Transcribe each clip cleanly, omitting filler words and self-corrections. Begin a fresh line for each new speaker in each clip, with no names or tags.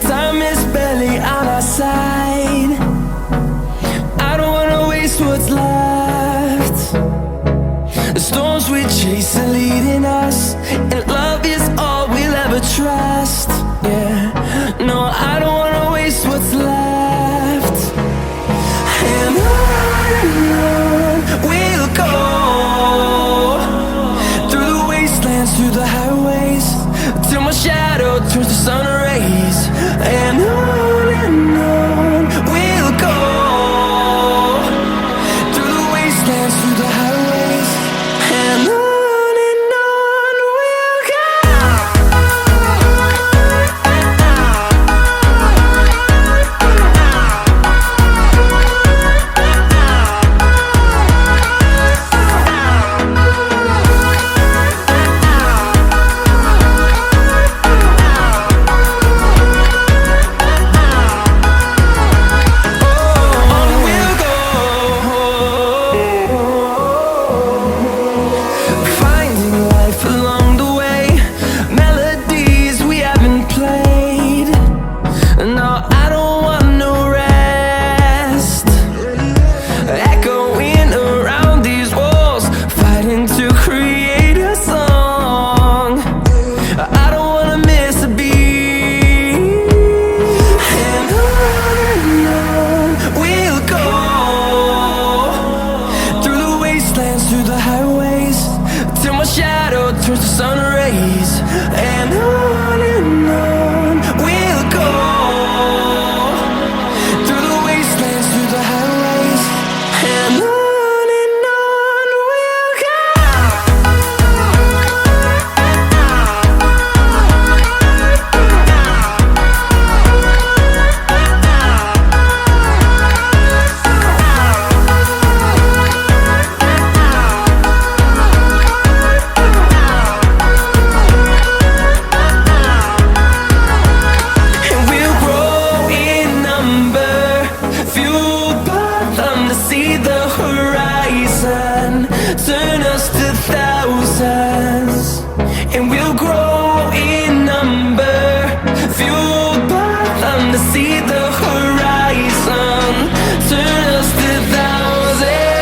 Time is barely on our side. I don't wanna waste what's left. The storms we chase are leading us, and love is all we'll ever trust. Yeah, no, I don't wanna waste what's left. And on we'll go, through the wastelands, through the highways, till my shadow turns to sun rays. And on we'll go, through the wastelands, through the highways, and on we'll go. Through the highways, till my shadow turns to sun rays. And on we'll go, through the wastelands, through the highways, and on we'll go. Turn us to thousands, and we'll grow in number, fueled by them to see the horizon. Turn us to thousands,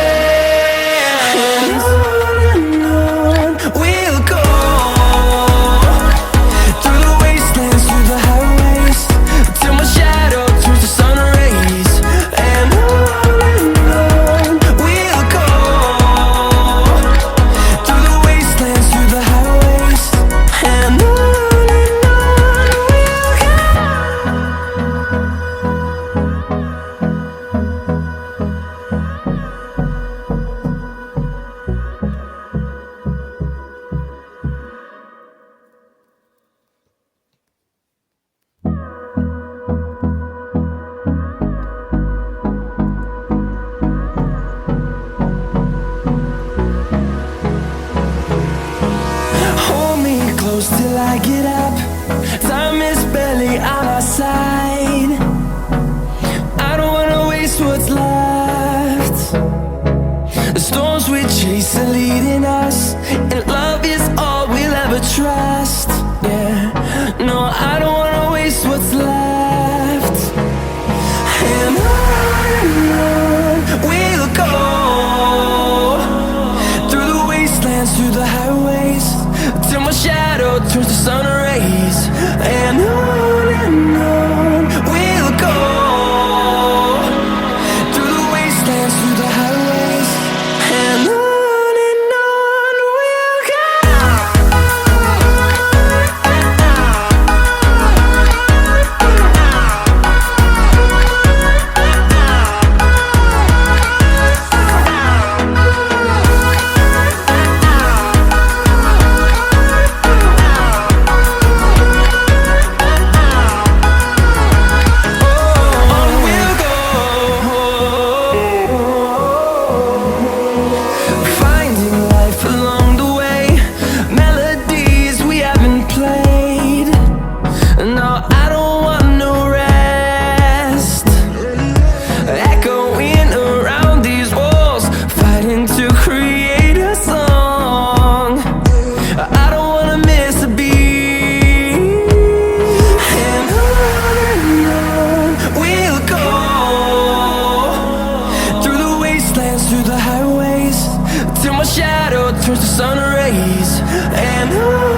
and on we'll go, through the wastelands, through the highways, till my shadow turns to sun rays. And on we'll go, through the wastelands, through the highways, and on we'll go. Hold me close till I get up. Time is barely on our side. I don't wanna waste what's left. The storms we chase are leading us, and love is all we'll ever trust. Yeah, no, I don't wanna waste what's left. And on we'll go, through the wastelands, through the highways, till my shadow turns to sun rays. And on we'll go, through the wastelands, through the highways, and on we'll go. shadow turns to sun rays, and